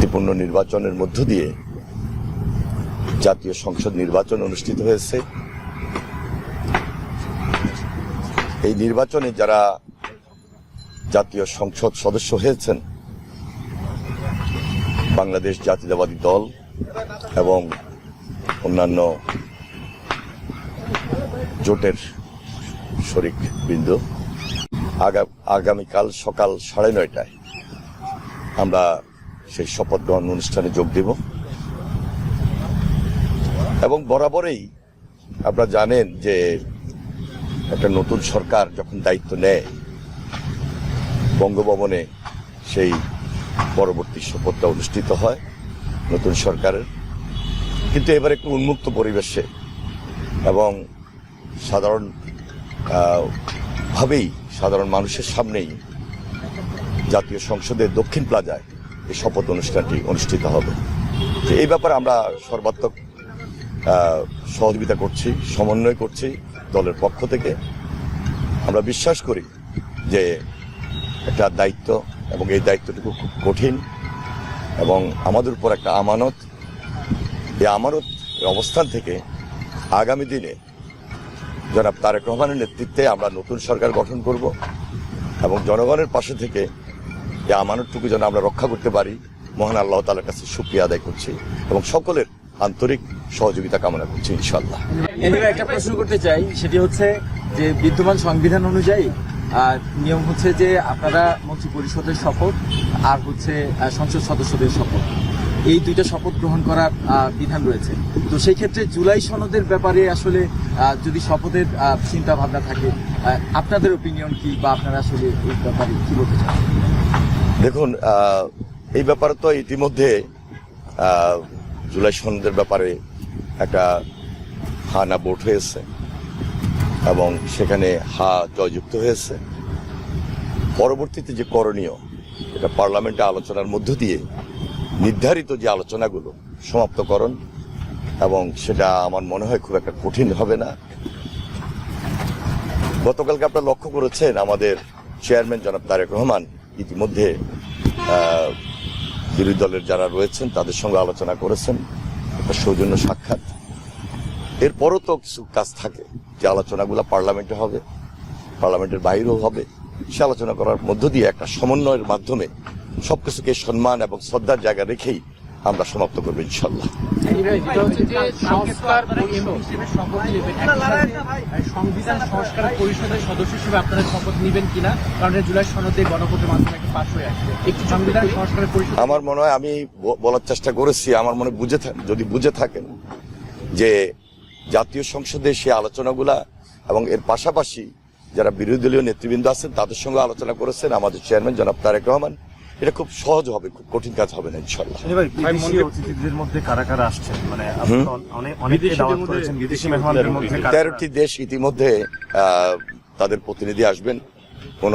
শান্তিপূর্ণ নির্বাচনের মধ্য দিয়ে জাতীয় সংসদ নির্বাচন অনুষ্ঠিত হয়েছে। এই নির্বাচনে যারা জাতীয় সংসদ সদস্য হয়েছেন বাংলাদেশ জাতীয়তাবাদী দল এবং অন্যান্য জোটের শরিক বৃন্দ আগামীকাল সকাল 9:30টায় আমরা সেই শপথ গ্রহণ অনুষ্ঠানে যোগ দেব এবং বরাবরই আপনারা জানেন যে একটা নতুন সরকার যখন দায়িত্ব নেয় বঙ্গভবনে সেই পরবর্তী শপথটা অনুষ্ঠিত হয় নতুন সরকারের, কিন্তু এবার একটু উন্মুক্ত পরিবেশে এবং সাধারণ মানুষের সামনেই জাতীয় সংসদের দক্ষিণ প্লাজায় এই শপথ অনুষ্ঠানটি অনুষ্ঠিত হবে। এই ব্যাপারে আমরা সর্বাত্মক সহযোগিতা করছি, সমন্বয় করছি দলের পক্ষ থেকে। আমরা বিশ্বাস করি যে একটা দায়িত্ব এবং এই দায়িত্বটুকু খুব কঠিন এবং আমাদের উপর একটা আমানত। এই আমানত অবস্থান থেকে আগামী দিনে জনাব তারেক রহমানের নেতৃত্বে আমরা নতুন সরকার গঠন করব এবং জনগণের পাশে থেকে এই আমানতটুকু যেন আমরা রক্ষা করতে পারি মহান আল্লাহ তাআলার কাছে শুকরিয়া আদায় করছি এবং সকলের আন্তরিক সহযোগিতা কামনা করছি ইনশাআল্লাহ। একটা প্রশ্ন করতে চাই, সেটি হচ্ছে যে বিদ্যমান সংবিধান অনুযায়ী নিয়ম হচ্ছে যে আপনারা মন্ত্রী পরিষদের শপথ আর হচ্ছে সংসদ সদস্যদের শপথ, এই দুইটা শপথ গ্রহণ করার বিধান রয়েছে। তো সেই ক্ষেত্রে জুলাই সনদের ব্যাপারে আসলে যদি শপথের চিন্তা ভাবনা থাকে, আপনাদের ওপিনিয়ন কি বা আপনারা আসলে এই ব্যাপারে কি বলতে চান? দেখুন, এই ব্যাপারে তো ইতিমধ্যে জুলাই সনদের ব্যাপারে একটা হা না ভোট হয়েছে এবং সেখানে হা জয়যুক্ত হয়েছে। পরবর্তীতে যে করণীয় এটা পার্লামেন্টে আলোচনার মধ্য দিয়ে নির্ধারিত যে আলোচনাগুলো সমাপ্তকরণ, এবং সেটা আমার মনে হয় খুব একটা কঠিন হবে না। গতকালকে আপনারা লক্ষ্য করেছেন আমাদের চেয়ারম্যান জনাব তারেক রহমান ইতিমধ্যে বিরোধী দলের যারা রয়েছেন তাদের সঙ্গে আলোচনা করেছেন, একটা সৌজন্য সাক্ষাৎ। এরপরও তো কিছু কাজ থাকে যে আলোচনাগুলো পার্লামেন্টে হবে, পার্লামেন্টের বাইরেও হবে। সে আলোচনা করার মধ্য দিয়ে একটা সমন্বয়ের মাধ্যমে সবকিছুকে সম্মান এবং শ্রদ্ধার জায়গা রেখেই আমরা সমাপ্ত করবো ইনশাল্লাহ। সংবিধান সংস্কার পরিষদের সদস্য হিসেবে আপনারা শপথ নেবেন কিনা? কারণ জুলাই সনদে গণভোটের মাধ্যমে একটা পাস হয়ে আসবে। একটি সংবিধান সংস্কার পরিষদ আমার মনে হয় আমি বলার চেষ্টা করেছি, আমার মনে যদি বুঝে থাকেন যে জাতীয় সংসদে সেই আলোচনাগুলা এবং এর পাশাপাশি যারা বিরোধী দলীয় নেতৃবৃন্দ আছেন তাদের সঙ্গে আলোচনা করেছেন আমাদের চেয়ারম্যান জনাব তারেক রহমান, এটা খুব সহজ হবে, খুব কঠিন কাজ হবে না ইনশাআল্লাহ। অতিথিদের মধ্যে কারা কারা আসছেন? মানে 13টি দেশ ইতিমধ্যে তাদের প্রতিনিধি আসবেন। কোন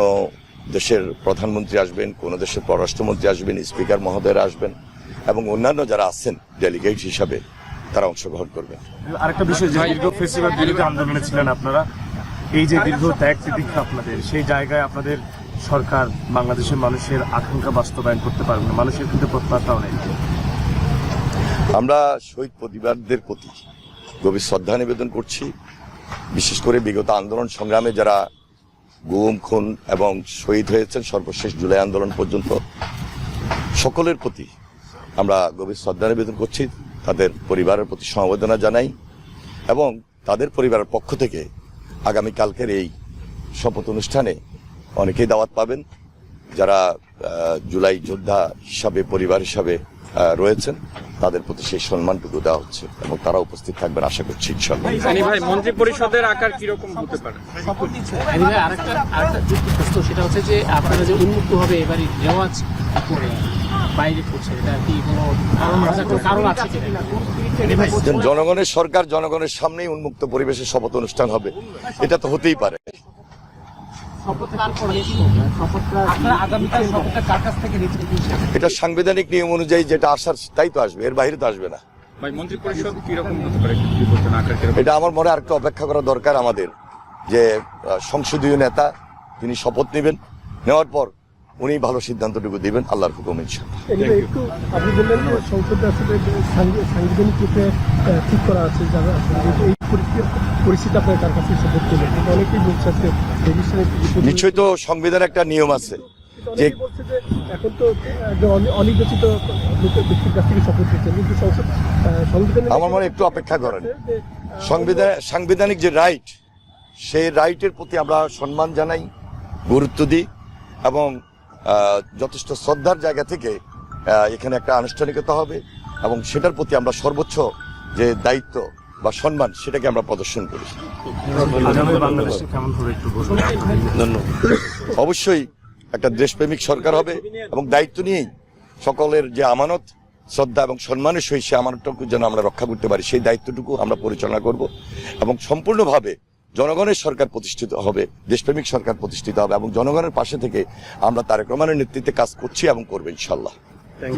দেশের প্রধানমন্ত্রী আসবেন, কোন দেশের পররাষ্ট্রমন্ত্রী আসবেন, স্পিকার মহোদয়রা আসবেন এবং অন্যান্য যারা আছেন ডেলিগেট হিসাবে তারা অংশগ্রহণ করবেন। আরেকটা বিষয়, যে দীর্ঘ ফেসিবাদ বিরোধী আন্দোলনে ছিলেন আপনারা, এই যে দীর্ঘ ত্যাগ তিতিক্ষা আপনাদের, সেই জায়গায় আপনাদের সরকার বাংলাদেশের মানুষের আকাঙ্ক্ষা বাস্তবায়ন করতে পারবে না, মানুষের কিন্তু প্রত্যাশাও নেই। আমরা শহীদ পরিবারদের প্রতি গভীর শ্রদ্ধা নিবেদন করছি। বিশেষ করে বিগত আন্দোলন সংগ্রামে যারা গুম, খুন এবং শহীদ হয়েছেন সর্বশেষ জুলাই আন্দোলন পর্যন্ত, সকলের প্রতি আমরা গভীর শ্রদ্ধা নিবেদন করছি, তাদের পরিবারের প্রতি সমবেদনা জানাই এবং তাদের পরিবারের পক্ষ থেকে আগামীকালকের এই শপথ অনুষ্ঠানে অনেকেই দাওয়াত পাবেন যারা জুলাই যোদ্ধা হিসাবে পরিবার হিসাবে রয়েছেন, তাদের প্রতি সেই সম্মানটুকু দেওয়া হচ্ছে এবং তারা উপস্থিত থাকবেন আশা করছি ইনশাআল্লাহ। ভাই, মন্ত্রী পরিষদের আকার কিরকম হতে পারে? আরেকটা প্রশ্ন, সেটা হচ্ছে যে আপনারা যে উন্মুক্ত হবে এবারে রেওয়াজ করে বাইরে করছে, এটা কি কোনো কারণ আছে কিনা? জনগণের সরকার, জনগণের সামনেই উন্মুক্ত পরিবেশে শপথ অনুষ্ঠান হবে, এটা তো হতেই পারে। এটা সাংবিধানিক নিয়ম অনুযায়ী যেটা আসার তাই তো আসবে, এর বাইরে তো আসবে না। এটা আমার মনে আরেকটু অপেক্ষা করা দরকার আমাদের, যে সংসদীয় নেতা তিনি শপথ নেবেন, নেওয়ার পর উনি ভালো সিদ্ধান্তটুকু দিবেন, আল্লাহর হুকুম ইনশাআল্লাহ। একটু আপনি বললেন যে সংসদে আসলে সাংবিধানিক রূপে ঠিক করা আছে যারা এই পরিস্থিতি আপনার কার কাছে শপথ করলেন, কিন্তু অনেকেই বলছে যে এই বিষয়ে নিশ্চয়ই তো সংবিধানে একটা নিয়ম আছে যে অনেকেই বলছে যে এখন তো একজন অনির্বাচিত লোকের ব্যক্তির কাছ থেকে শপথ নিচ্ছেন, কিন্তু সংবিধানে আমার মনে হয় একটু অপেক্ষা করেন। সাংবিধানিক যে রাইট, সেই রাইটের প্রতি আমরা সম্মান জানাই, গুরুত্ব দিই এবং যথেষ্ট শ্রদ্ধার জায়গা থেকে এখানে একটা আনুষ্ঠানিকতা হবে এবং সেটার প্রতি আমরা সর্বোচ্চ যে দায়িত্ব বা সম্মান সেটাকে আমরা প্রদর্শন করি। আগামী বাংলাদেশে কেমন হবে একটু বলবেন? অবশ্যই একটা দেশপ্রেমিক সরকার হবে এবং দায়িত্ব নিয়েই সকলের যে আমানত, শ্রদ্ধা এবং সম্মানের সহিত সে আমানতটুকু যেন আমরা রক্ষা করতে পারি, সেই দায়িত্বটুকু আমরা পরিচালনা করব এবং সম্পূর্ণভাবে জনগণের সরকার প্রতিষ্ঠিত হবে, দেশপ্রেমিক সরকার প্রতিষ্ঠিত হবে এবং জনগণের পাশে থেকে আমরা তারেক রহমানের নেতৃত্বে কাজ করছি এবং করবো ইনশাআল্লাহ।